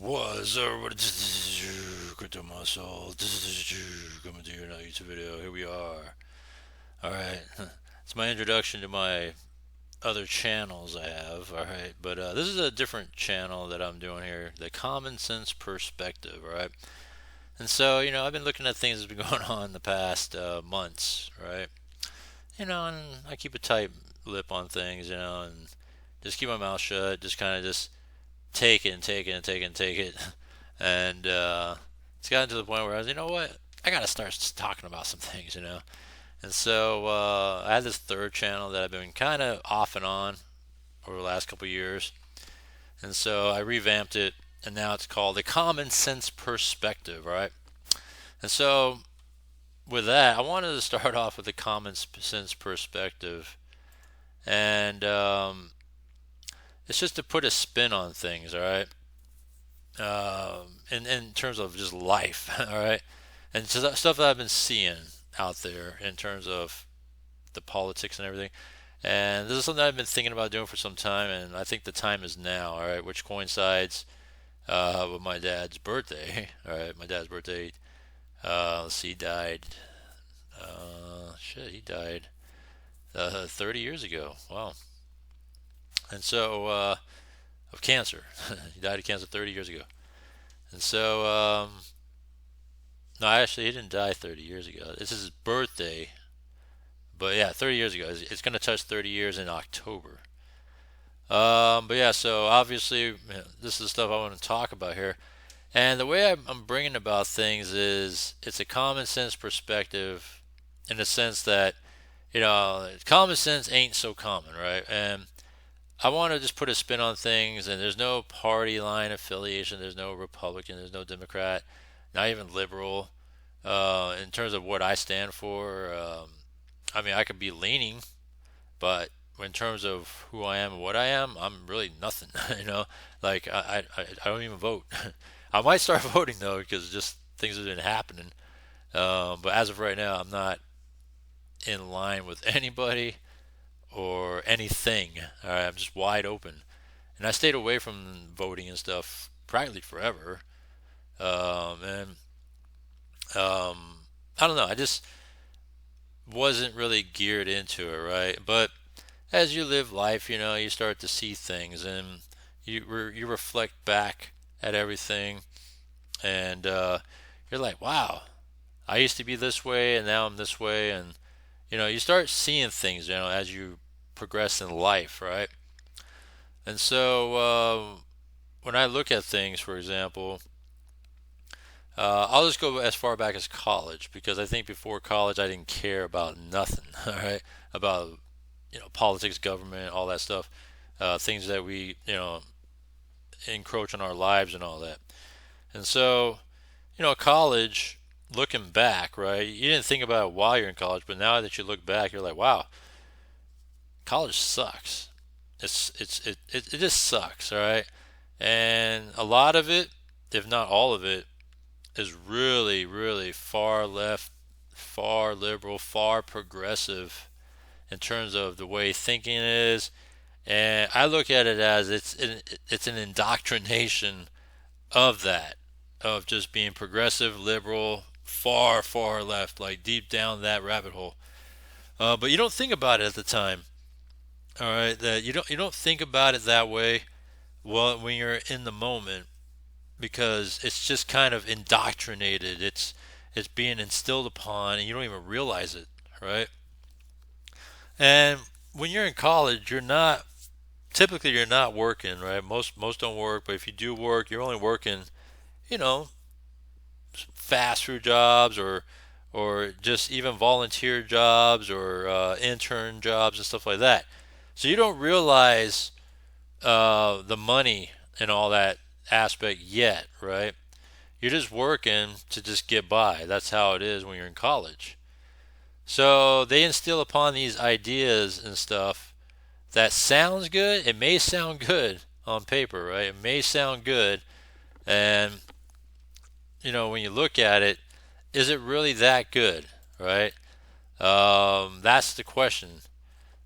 Was good to my soul. Coming to your YouTube video. Here we are. All right, it's my introduction to my other channels I have. All right, but this is a different channel that I'm doing here. The Common Sense Perspective. All right, and so I've been looking at things that's been going on the past months. Right, and I keep a tight lip on things. And just keep my mouth shut. Just kind of just take it and take it and take it and take it. And it's gotten to the point where I was, you know what? I got to start talking about some things. And so I had this third channel that I've been kind of off and on over the last couple of years. And so I revamped it, and now it's called the Common Sense Perspective, right? And so with that, I wanted to start off with the Common Sense Perspective. And it's just to put a spin on things, all right? In terms of just life, all right, and stuff that I've been seeing out there in terms of the politics and everything. And this is something I've been thinking about doing for some time, and I think the time is now, all right, which coincides with my dad's birthday. All right, my dad's birthday. Let's see, he died. He died 30 years ago. Wow. And so of cancer. He died of cancer 30 years ago. And so no, actually, he didn't die 30 years ago. This is his birthday. But yeah, 30 years ago. It's going to touch 30 years in October. But yeah, so obviously, this is the stuff I want to talk about here. And the way I'm bringing about things is it's a common sense perspective in the sense that, common sense ain't so common, right? And I want to just put a spin on things, and there's no party line affiliation. There's no Republican. There's no Democrat. Not even liberal. In terms of what I stand for, I mean, I could be leaning, but in terms of who I am and what I am, I'm really nothing. Like I don't even vote. I might start voting though because just things have been happening. But as of right now, I'm not in line with anybody or anything. All right, I'm just wide open, and I stayed away from voting and stuff practically forever. And I don't know. I just wasn't really geared into it, right? But as you live life, you start to see things, and you reflect back at everything, and you're like, wow, I used to be this way, and now I'm this way, and you start seeing things, as you progress in life, right? And so when I look at things, for example, I'll just go as far back as college because I think before college I didn't care about nothing, all right, about politics, government, all that stuff, things that we encroach on our lives and all that. And so college, looking back, right? You didn't think about it while you're in college, but now that you look back, you're like, wow, college sucks. It just sucks, all right. And a lot of it, if not all of it, is really, really far left, far liberal, far progressive in terms of the way thinking is. And I look at it as it's an indoctrination of that, of just being progressive, liberal, far, far left, like deep down that rabbit hole. But you don't think about it at the time. All right, that you don't think about it that way. Well, when you're in the moment, because it's just kind of indoctrinated. It's being instilled upon, and you don't even realize it, right? And when you're in college, you're not working, right? Most don't work, but if you do work, you're only working, you know, fast food jobs or just even volunteer jobs or intern jobs and stuff like that. So you don't realize the money and all that aspect yet, right? You're just working to just get by. That's how it is when you're in college. So they instill upon these ideas and stuff that sounds good. It may sound good on paper, right? It may sound good. And, when you look at it, is it really that good, right? That's the question.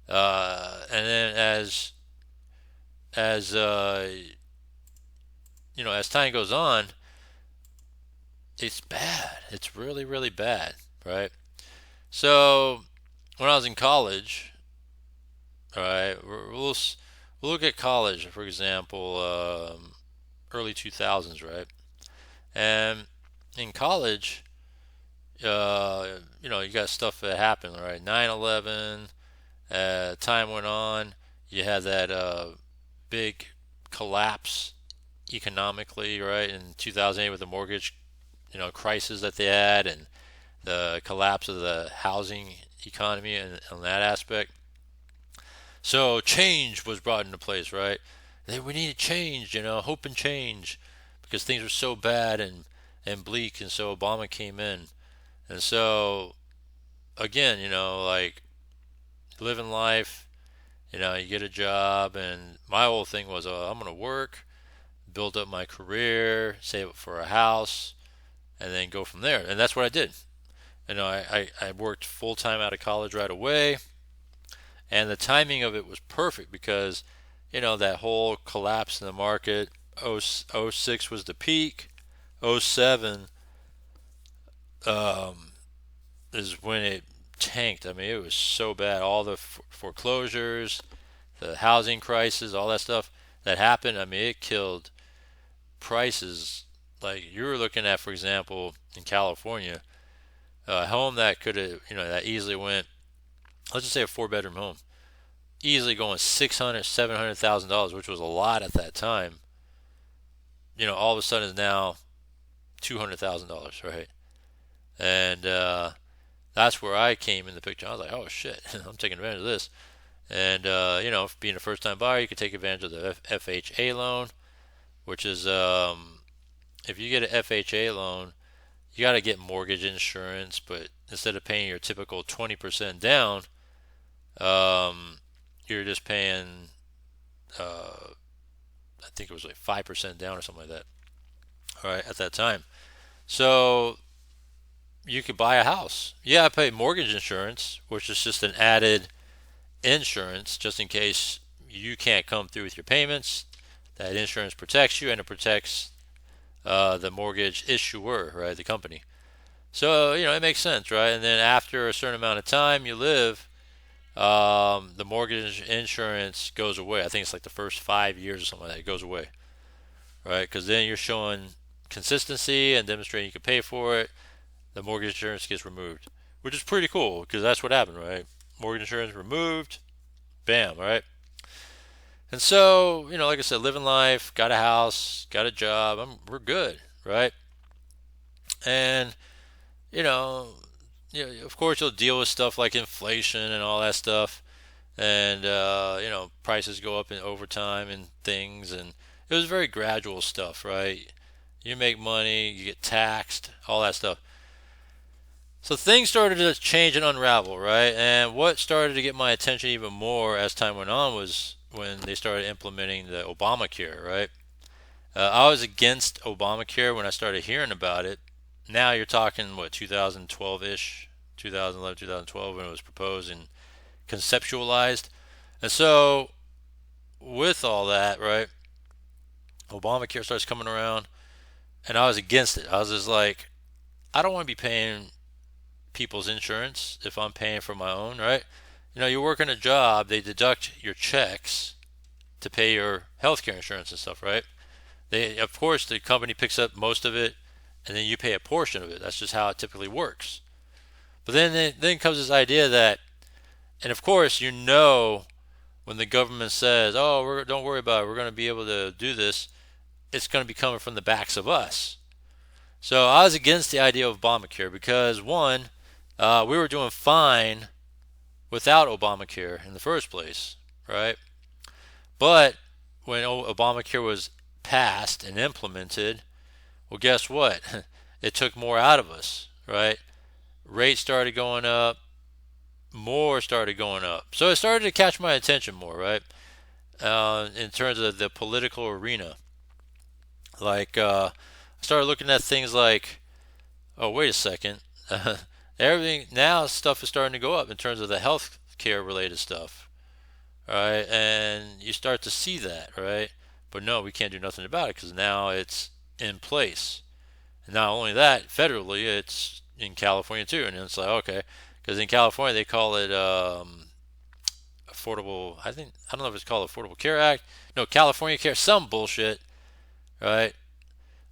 And then as as time goes on, it's bad. It's really, really bad, right? So when I was in college, all right, we'll look at college, for example, early 2000s, right? And in college, you got stuff that happened, right? 9/11, time went on. You had that big collapse economically, right? In 2008 with the mortgage, crisis that they had and the collapse of the housing economy and on that aspect. So change was brought into place, right? We needed change, hope and change, because things were so bad and bleak, and so Obama came in, and so again, like living life, you get a job, and my whole thing was, I'm gonna work, build up my career, save up for a house, and then go from there, and that's what I did. I worked full time out of college right away, and the timing of it was perfect because that whole collapse in the market. '06 was the peak. '07 um, is when it tanked. I mean, it was so bad. All the foreclosures, the housing crisis, all that stuff that happened. I mean, it killed prices. Like you were looking at, for example, in California, a home that could have, that easily went. Let's just say a four-bedroom home, easily going 600, $700,000, which was a lot at that time. All of a sudden is now $200,000, right? And that's where I came in the picture. I was like, oh shit, I'm taking advantage of this. And being a first-time buyer, you could take advantage of the FHA loan, which is if you get an FHA loan, you got to get mortgage insurance, but instead of paying your typical 20% down, you're just paying, I think it was like 5% down or something like that. All right, at that time. So you could buy a house. Yeah, I pay mortgage insurance, which is just an added insurance just in case you can't come through with your payments. That insurance protects you and it protects the mortgage issuer, right, the company. So, it makes sense, right? And then after a certain amount of time you live, the mortgage insurance goes away. I think it's like the first 5 years or something like that. It goes away, right? Because then you're showing consistency and demonstrating you can pay for it. The mortgage insurance gets removed, which is pretty cool because that's what happened, right? Mortgage insurance removed, bam, right? And so, like I said, living life, got a house, got a job, we're good, right? And you know, of course you'll deal with stuff like inflation and all that stuff, and prices go up in overtime and things, and it was very gradual stuff, right? You make money, you get taxed, all that stuff. So things started to change and unravel, right? And what started to get my attention even more as time went on was when they started implementing the Obamacare, right? I was against Obamacare when I started hearing about it. Now you're talking, what, 2012-ish, 2011, 2012 when it was proposed and conceptualized. And so with all that, right, Obamacare starts coming around, and I was against it. I was just like, I don't want to be paying people's insurance if I'm paying for my own, right? You're working a job, they deduct your checks to pay your healthcare insurance and stuff, right? Of course, the company picks up most of it, and then you pay a portion of it. That's just how it typically works. But then comes this idea that, and of course, when the government says, "Oh, don't worry about it. We're going to be able to do this," it's going to be coming from the backs of us. So I was against the idea of Obamacare because one, we were doing fine without Obamacare in the first place, right? But when Obamacare was passed and implemented, well, guess what? It took more out of us, right? Rates started going up, more started going up. So it started to catch my attention more, right? In terms of the political arena. Like, I started looking at things like, oh, wait a second. Everything, now stuff is starting to go up in terms of the health care related stuff, right? And you start to see that, right? But no, we can't do nothing about it because now it's in place. And not only that, federally, it's in California too. And it's like, okay, because in California they call it affordable. I don't know if it's called Affordable Care Act. No, California Care, some bullshit, right?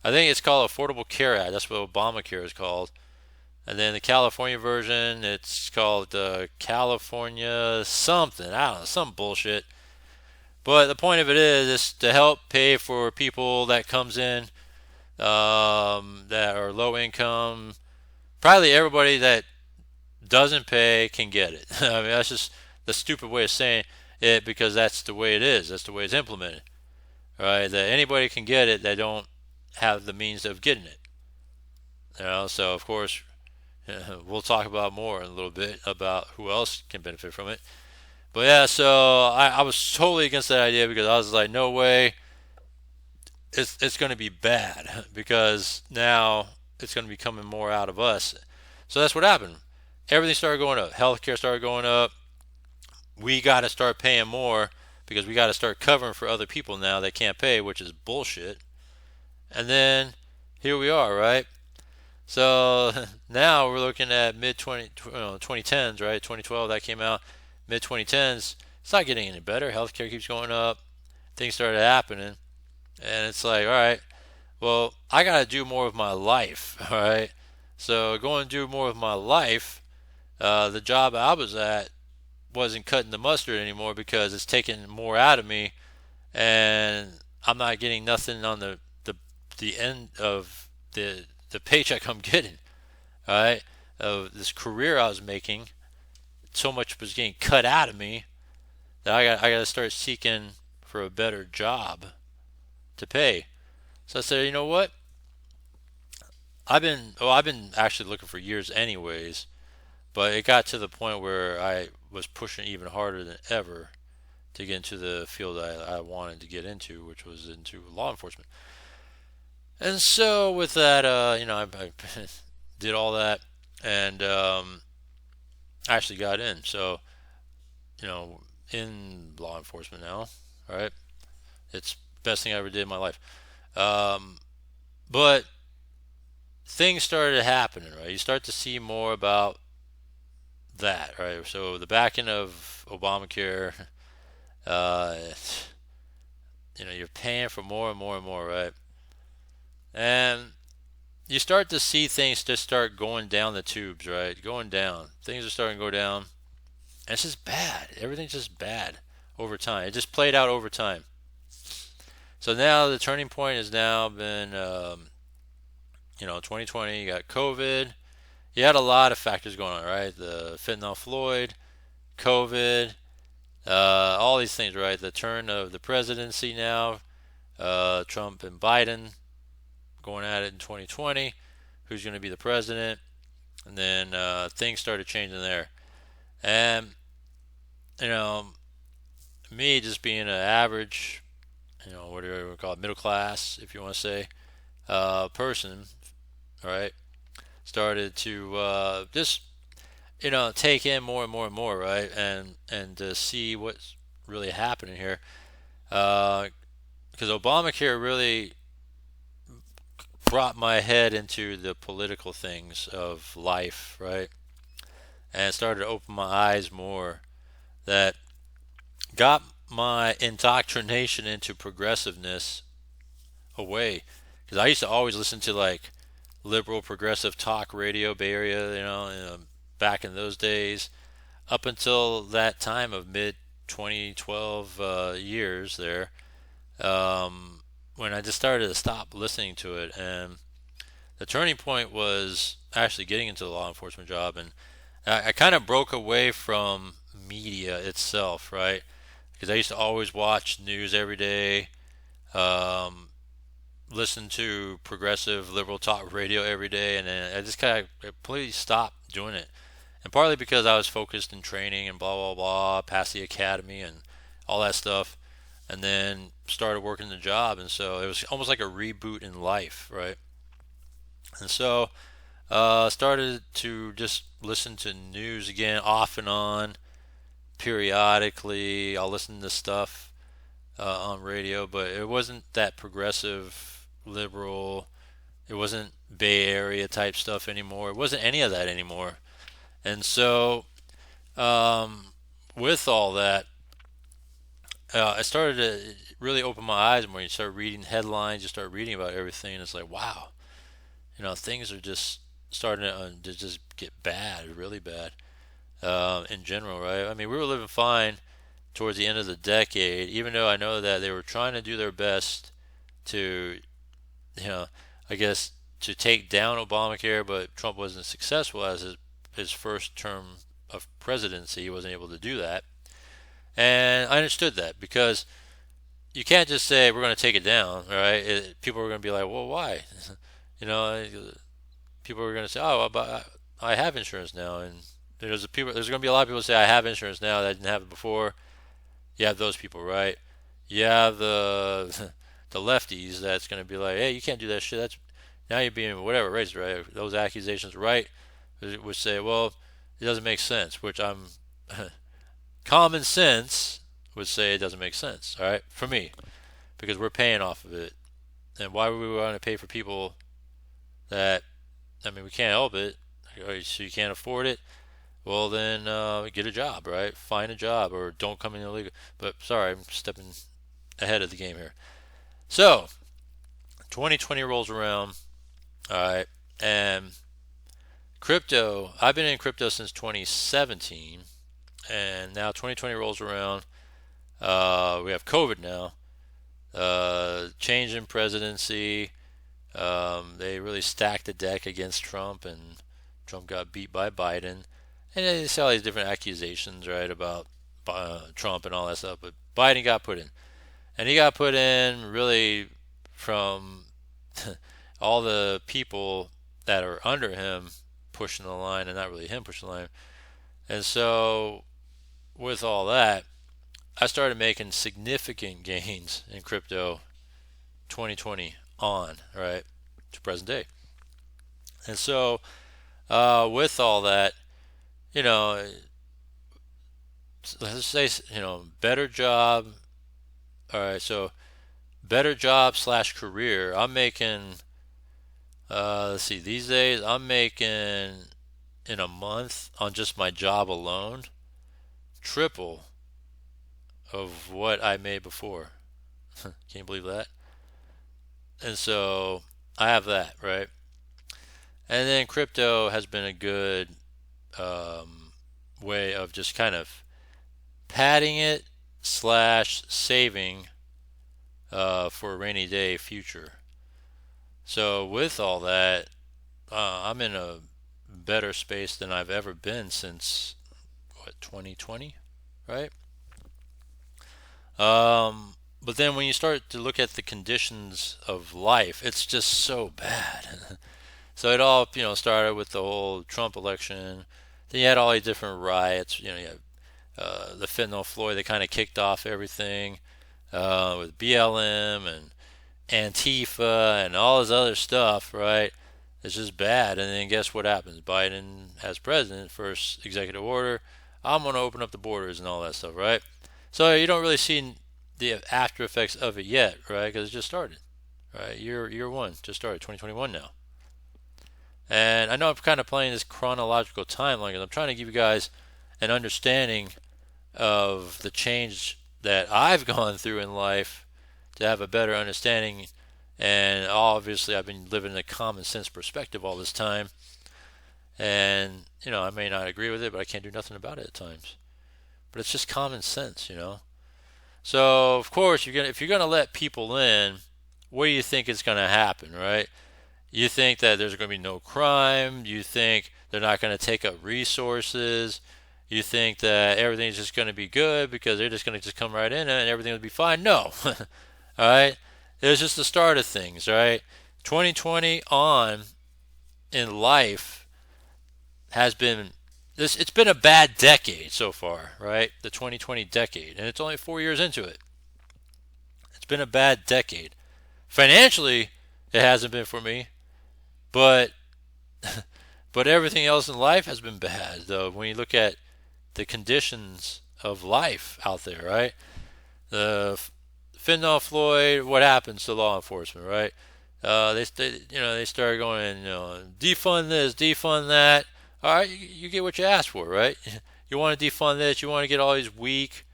I think it's called Affordable Care Act. That's what Obamacare is called. And then the California version, it's called California something. I don't know, some bullshit. But the point of it is to help pay for people that comes in that are low income. Probably everybody that doesn't pay can get it. I mean, that's just the stupid way of saying it because that's the way it is. That's the way it's implemented, right? That anybody can get it that don't have the means of getting it. So of course we'll talk about more in a little bit about who else can benefit from it. But yeah, so I was totally against that idea because I was like, no way, it's going to be bad because now it's going to be coming more out of us. So that's what happened. Everything started going up. Healthcare started going up. We got to start paying more because we got to start covering for other people now that can't pay, which is bullshit. And then here we are, right? So now we're looking at mid 2010s, right? 2012 that came out, mid 2010s. It's not getting any better. Healthcare keeps going up. Things started happening, and it's like, all right, well, I got to do more of my life, all right. So going to do more of my life. The job I was at wasn't cutting the mustard anymore because it's taking more out of me, and I'm not getting nothing on the end of the paycheck I'm getting. All right, of this career I was making, so much was getting cut out of me that I got to start seeking for a better job to pay. So I said, you know what? I've been actually looking for years anyways, but it got to the point where I was pushing even harder than ever to get into the field I wanted to get into, which was into law enforcement. And so with that, I did all that and actually got in. So, in law enforcement now, all right? It's the best thing I ever did in my life. Um, but things started happening, right? You start to see more about that, right? So the backing of Obamacare, uh, you're paying for more and more and more, right? And you start to see things just start going down the tubes, right? Going down. Things are starting to go down. And it's just bad. Everything's just bad over time. It just played out over time. So now the turning point has now been, 2020. You got COVID. You had a lot of factors going on, right? The fentanyl Floyd, COVID, all these things, right? The turn of the presidency now, Trump and Biden going at it in 2020. Who's going to be the president? And then things started changing there. And, you know, me just being an average, whatever you want to call it, middle class, if you want to say, person, right, started to just, take in more and more and more, right, and to see what's really happening here. Because Obamacare really brought my head into the political things of life, right, and started to open my eyes more. That got my indoctrination into progressiveness away. Because I used to always listen to like liberal progressive talk radio, Bay Area, back in those days, up until that time of mid 2012 years there, when I just started to stop listening to it. And the turning point was actually getting into the law enforcement job. And I kind of broke away from media itself, right? Because I used to always watch news every day, um, listen to progressive liberal talk radio every day, and then I just kind of completely stopped doing it. And partly because I was focused in training and blah blah blah, past the academy and all that stuff, and then started working the job, and so it was almost like a reboot in life, right? And so started to just listen to news again off and on periodically. I'll listen to stuff on radio, but it wasn't that progressive, liberal. It wasn't Bay Area type stuff anymore. It wasn't any of that anymore. And so, um, with all that, I started to really open my eyes more. You start reading headlines, you start reading about everything, and it's like, wow, things are just starting to just get bad, really bad, in general, right? I mean, we were living fine towards the end of the decade, even though I know that they were trying to do their best to, you know, I guess to take down Obamacare, but Trump wasn't successful as his first term of presidency. He wasn't able to do that. And I understood that because you can't just say we're going to take it down, right? People are going to be like, well, why? you know, people are going to say, oh, well, but I have insurance now, and there's going to be a lot of people who say I have insurance now that I didn't have it before. You have those people, right? You have the the lefties that's going to be like, hey, you can't do that shit. That's now you're being whatever racist, right? Those accusations, right? Would say, well, it doesn't make sense, which I'm common sense would say it doesn't make sense, all right, for me, because we're paying off of it. And why would we want to pay for people that, I mean, we can't help it, so you can't afford it? Well, then get a job, right? Find a job or don't come in illegal. But sorry, I'm stepping ahead of the game here. So, 2020 rolls around, all right, and crypto, I've been in crypto since 2017, and now 2020 rolls around. We have COVID now, change in presidency. They really stacked the deck against Trump, and Trump got beat by Biden. And they say all these different accusations, right, about Trump and all that stuff. But Biden got put in. And he got put in really from all the people that are under him pushing the line, and not really him pushing the line. And so, with all that, I started making significant gains in crypto 2020 on, right, to present day. And so, with all that, you know, let's say, better job. All right, so better job slash career. I'm making, let's see, these days I'm making in a month on just my job alone triple of what I made before. Can you believe that? And so I have that, right? And then crypto has been a good way of just kind of padding it slash saving for a rainy day future. So with all that, I'm in a better space than I've ever been since what 2020, right? But then when you start to look at the conditions of life, it's just so bad. So it all, started with the whole Trump election. Then you had all these different riots. You had the fentanyl Floyd that kind of kicked off everything with BLM and Antifa and all this other stuff, right? It's just bad. And then guess what happens? Biden, as president, first executive order, I'm going to open up the borders and all that stuff, right? So you don't really see the after effects of it yet, right? Because it just started, right? Year one just started, 2021 now. And I know I'm kind of playing this chronological timeline because I'm trying to give you guys an understanding of the change that I've gone through in life to have a better understanding. And obviously, I've been living in a common sense perspective all this time. And, I may not agree with it, but I can't do nothing about it at times. But it's just common sense. So, of course, if you're gonna let people in, what do you think is gonna happen, right? You think that there's going to be no crime. You think they're not going to take up resources. You think that everything's just going to be good because they're just going to just come right in and everything will be fine. No. All right. It's just the start of things, right? 2020 on in life has been this. It's been a bad decade so far, right? The 2020 decade, and it's only 4 years into it. It's been a bad decade. Financially, it hasn't been for me. But but everything else in life has been bad though when you look at the conditions of life out there, right? The fentanyl, Floyd, what happens to law enforcement, right? They started going, defund this, defund that. All right, you get what you asked for, right? You want to defund this, you want to get all these weak,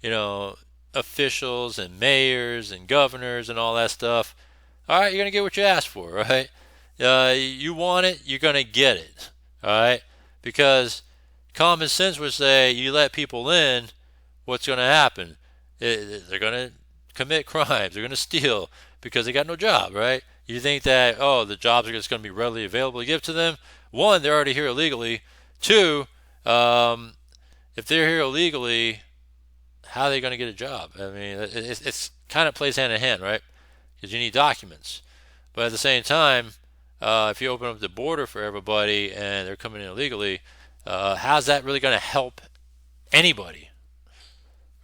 you know, officials and mayors and governors and all that stuff. All right, you're gonna get what you asked for, right? You want it, you're gonna get it, all right? Because common sense would say you let people in, what's gonna happen? They're gonna commit crimes, they're gonna steal because they got no job, right? You think that the jobs are just gonna be readily available to give to them? One, they're already here illegally. Two, if they're here illegally, how are they going to get a job? I mean, it's kind of plays hand in hand, right? Because you need documents. But at the same time, if you open up the border for everybody and they're coming in illegally, how's that really going to help anybody,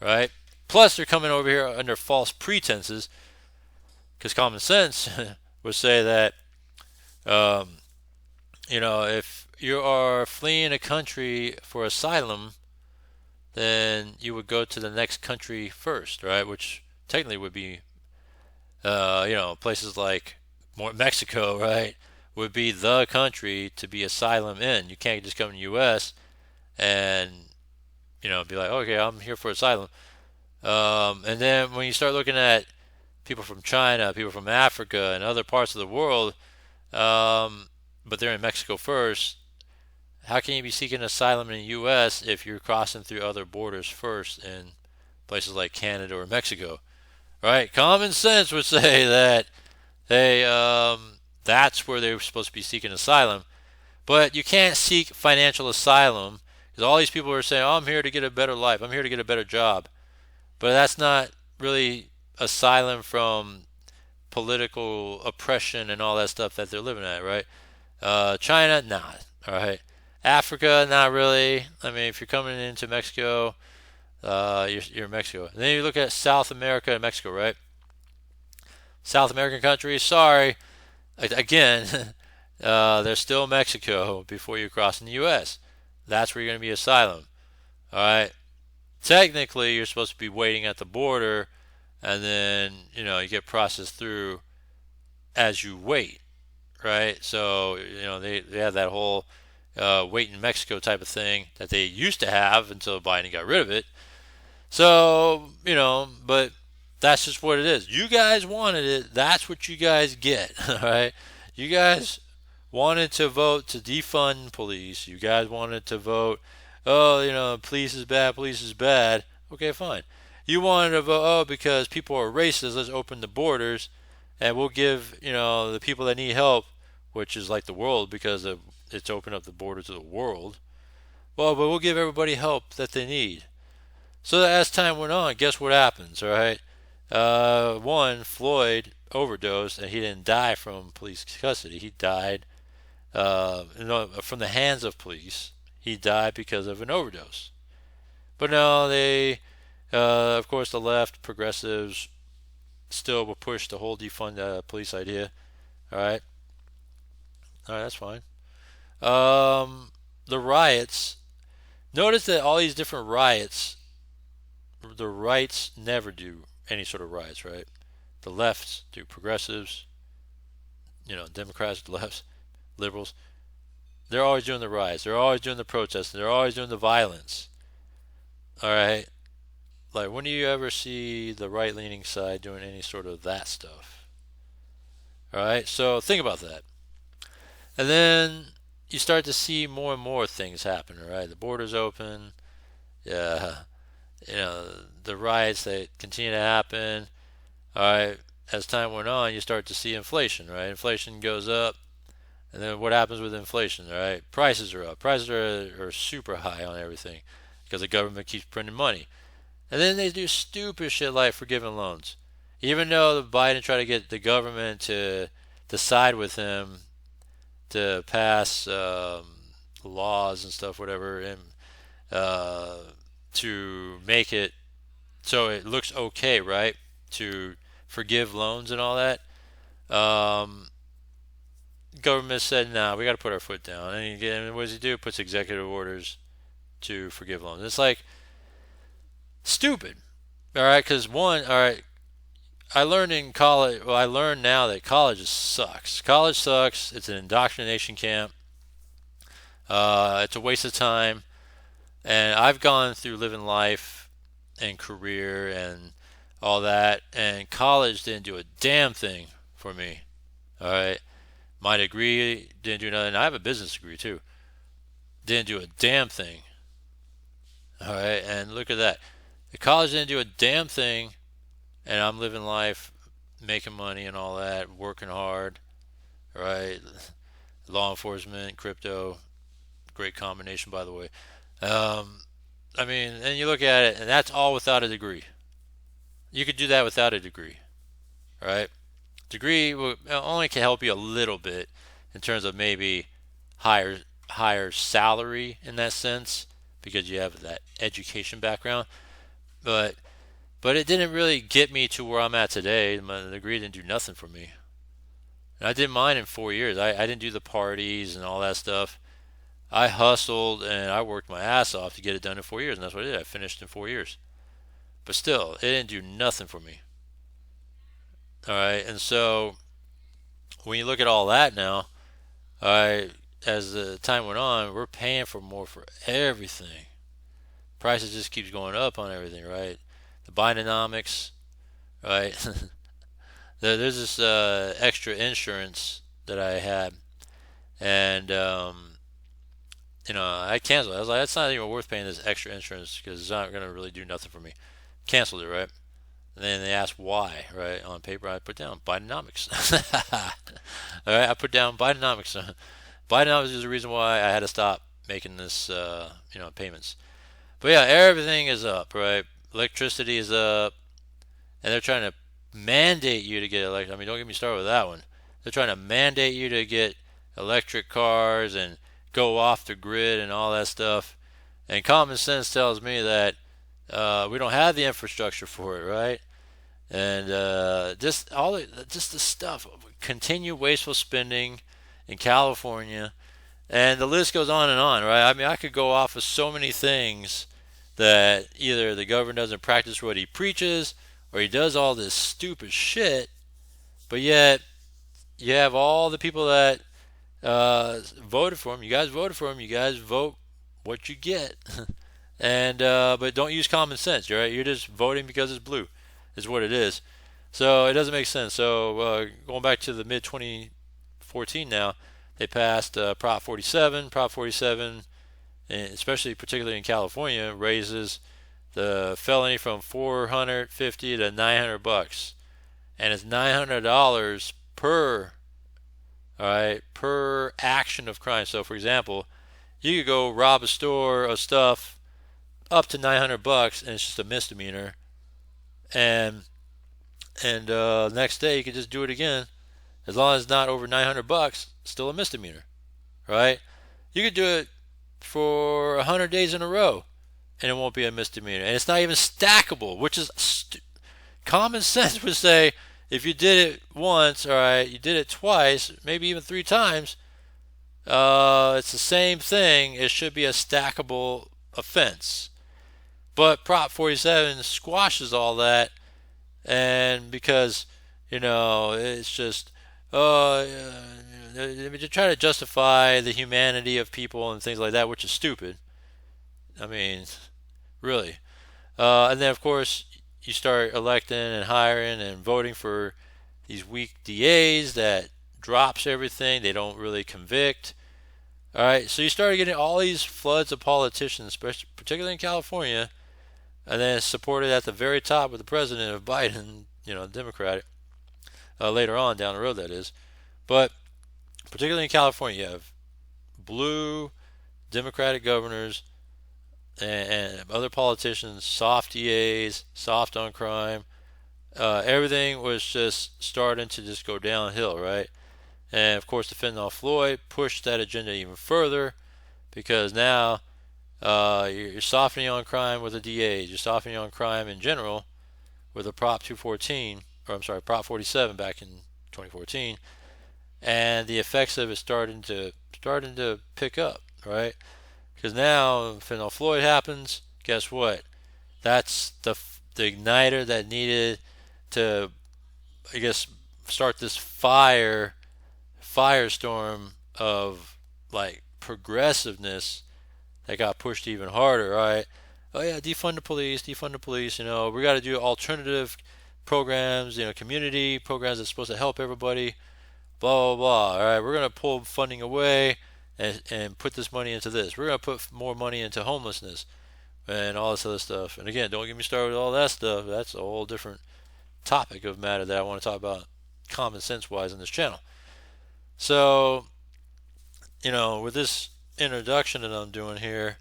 right? Plus, they're coming over here under false pretenses, because common sense would say that, if you are fleeing a country for asylum, then you would go to the next country first, right? Which technically would be, places like Mexico, right? Would be the country to be asylum in. You can't just come to the U.S. and, be like, okay, I'm here for asylum. And then when you start looking at people from China, people from Africa, and other parts of the world, but they're in Mexico first, how can you be seeking asylum in the U.S. if you're crossing through other borders first in places like Canada or Mexico? Right? Common sense would say that that's where they're supposed to be seeking asylum. But you can't seek financial asylum because all these people are saying, oh, I'm here to get a better life. I'm here to get a better job. But that's not really asylum from political oppression and all that stuff that they're living at, right? China, nah. All right. Africa, not really. I mean, if you're coming into Mexico, you're in Mexico. And then you look at South America and Mexico, right? South American countries, sorry. Again, there's still Mexico before you cross in the U.S. That's where you're going to be asylum. All right. Technically, you're supposed to be waiting at the border, and then you get processed through as you wait, right? So they have that whole wait in Mexico type of thing that they used to have until Biden got rid of it. So but that's just what it is. You guys wanted it. That's what you guys get. All right. You guys wanted to vote to defund police. You guys wanted to vote, police is bad, police is bad. Okay, fine. You wanted to vote, because people are racist, let's open the borders and we'll give, the people that need help, which is like the world because it's opened up the border to the world. Well, but we'll give everybody help that they need. So as time went on, guess what happens, all right? One, Floyd overdosed and he didn't die from police custody. He died from the hands of police. He died because of an overdose. But no, they, of course, the left, progressives, still will push the whole defund police idea. All right, that's fine. The riots. Notice that all these different riots, the rights never do any sort of riots, right? The lefts do, progressives, Democrats, the lefts, liberals. They're always doing the riots. They're always doing the protests. They're always doing the violence. All right. Like, when do you ever see the right-leaning side doing any sort of that stuff? All right. So think about that. And then you start to see more and more things happen. All right. The borders open. Yeah. The riots that continue to happen. All right. As time went on, you start to see inflation. Right. Inflation goes up. And then what happens with inflation, right? Prices are up. Prices are super high on everything because the government keeps printing money. And then they do stupid shit like forgiving loans. Even though Biden tried to get the government to side with him to pass laws and stuff, whatever, and to make it so it looks okay, right? To forgive loans and all that. Government said, nah, we got to put our foot down. And what does he do? Puts executive orders to forgive loans. It's like stupid. All right, because one, all right, I learned in college. Well, I learned now that college sucks. College sucks. It's an indoctrination camp. It's a waste of time. And I've gone through living life and career and all that, and college didn't do a damn thing for me. All right, my degree didn't do nothing. I have a business degree too. Didn't do a damn thing. All right, and look at that. The college didn't do a damn thing, and I'm living life, making money and all that, working hard. All right, law enforcement, crypto, great combination by the way. Um, I mean, and you look at it, and that's all without a degree. You could do that without a degree, right? Degree will only can help you a little bit in terms of maybe higher higher salary in that sense because you have that education background. But it didn't really get me to where I'm at today. My degree didn't do nothing for me. And I did mine in 4 years. I didn't do the parties and all that stuff. I hustled and I worked my ass off to get it done in 4 years, and that's what I did. I finished in 4 years. But still, it didn't do nothing for me. All right, and so when you look at all that now, all right, as the time went on, we're paying for more for everything. Prices just keeps going up on everything, right? The Bidenomics, right? There's this extra insurance that I had, and I canceled it. I was like, it's not even worth paying this extra insurance because it's not gonna really do nothing for me. Canceled it, right? And then they asked why, right? On paper, I put down Bidenomics. All right, I put down Bidenomics. Bidenomics is the reason why I had to stop making this, payments. But yeah, everything is up, right? Electricity is up, and they're trying to mandate you to get electric. I mean, don't get me started with that one. They're trying to mandate you to get electric cars and go off the grid and all that stuff. And common sense tells me that we don't have the infrastructure for it, right? And just the stuff, continue wasteful spending in California, and the list goes on and on, right? I mean, I could go off of so many things that either the governor doesn't practice what he preaches, or he does all this stupid shit, but yet you have all the people that voted for him. You guys voted for him. You guys vote what you get, and but don't use common sense. Right? You're just voting because it's blue, is what it is. So it doesn't make sense. So going back to the mid 2014 now, they passed Prop 47. Prop 47, and especially particularly in California, raises the felony from 450 to 900 bucks, and it's $900 per, all right, per action of crime. So for example, you could go rob a store of stuff up to 900 bucks, and it's just a misdemeanor, and next day you could just do it again, as long as it's not over 900 bucks, still a misdemeanor, right? You could do it for 100 days in a row, and it won't be a misdemeanor, and it's not even stackable, which is common sense would say if you did it once, all right, you did it twice, maybe even 3 times, it's the same thing. It should be a stackable offense. But Prop 47 squashes all that, and because it's just they try to justify the humanity of people and things like that, which is stupid. I mean, really. And then of course you start electing and hiring and voting for these weak DAs that drops everything. They don't really convict. All right, so you started getting all these floods of politicians, especially particularly in California, and then supported at the very top with the president of Biden, Democratic. Later on down the road, that is. But particularly in California, you have blue Democratic governors and other politicians, soft DAs, soft on crime. Everything was just starting to just go downhill, right? And of course, defending off Floyd pushed that agenda even further because now you're softening on crime with the DAs, you're softening on crime in general with a Prop 214, or I'm sorry, Prop 47 back in 2014, and the effects of it starting to pick up, right? Because now, fentanyl Floyd happens. Guess what? That's the igniter that needed to I guess, start this firestorm of like progressiveness that got pushed even harder, right? Oh yeah, defund the police, defund the police. We got to do alternative programs, community programs that's supposed to help everybody. Blah blah blah. All right, we're gonna pull funding away and put this money into this. We're gonna put more money into homelessness and all this other stuff. And again, don't get me started with all that stuff. That's a whole different topic of matter that I want to talk about common sense wise in this channel. So, with this introduction that I'm doing here,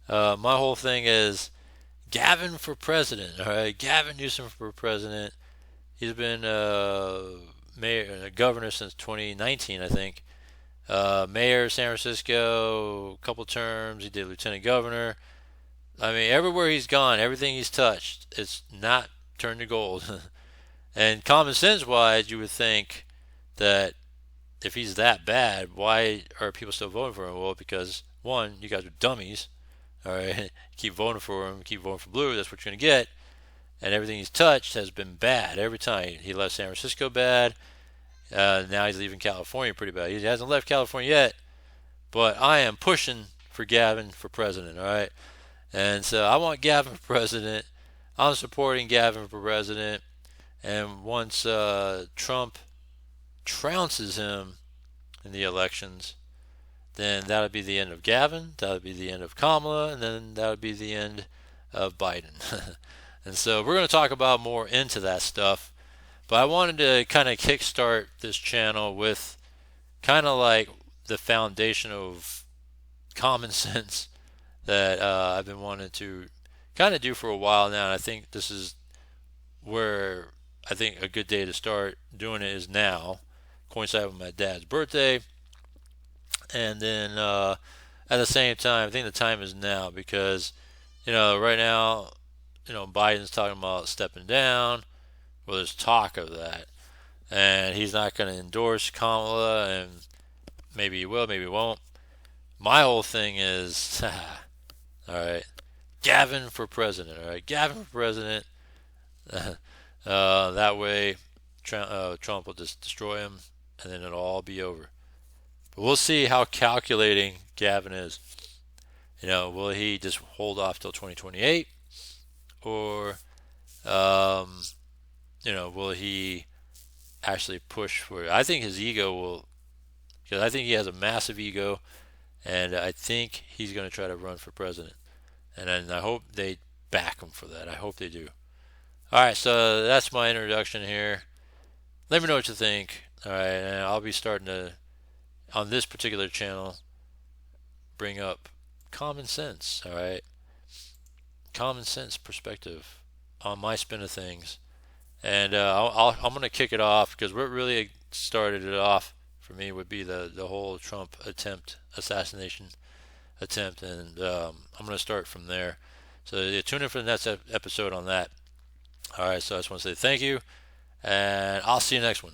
my whole thing is Gavin for president. All right, Gavin Newsom for president. He's been mayor, governor since 2019, I think. Mayor of San Francisco, a couple terms. He did lieutenant governor. I mean, everywhere he's gone, everything he's touched, it's not turned to gold. And common sense wise, you would think that if he's that bad, why are people still voting for him? Well, because one, you guys are dummies. All right, keep voting for him, keep voting for blue. That's what you're gonna get. And everything he's touched has been bad every time. He left San Francisco bad. Now he's leaving California pretty bad. He hasn't left California yet, but I am pushing for Gavin for president. All right, and so I want Gavin for president. I'm supporting Gavin for president. And once Trump trounces him in the elections, then that would be the end of Gavin, that would be the end of Kamala, and then that would be the end of Biden. And so we're going to talk about more into that stuff. But I wanted to kind of kickstart this channel with kind of like the foundation of common sense that I've been wanting to kind of do for a while now. And I think this is where I think a good day to start doing it is now, coincide with my dad's birthday. And then at the same time, I think the time is now because, right now, Biden's talking about stepping down. Well, there's talk of that. And he's not going to endorse Kamala, and maybe he will, maybe he won't. My whole thing is, all right, Gavin for president, all right? Gavin for president. That way, Trump will just destroy him, and then it'll all be over. But we'll see how calculating Gavin is. Will he just hold off till 2028, or will he actually push for it? I think his ego will, because I think he has a massive ego, and I think he's going to try to run for president. And I hope they back him for that. I hope they do. All right, so that's my introduction here. Let me know what you think. All right, and I'll be starting to, on this particular channel, bring up common sense. All right, common sense perspective on my spin of things. And I'm going to kick it off because what really started it off for me would be the whole Trump assassination attempt, and I'm going to start from there. So tune in for the next episode on that. All right, so I just want to say thank you, and I'll see you next one.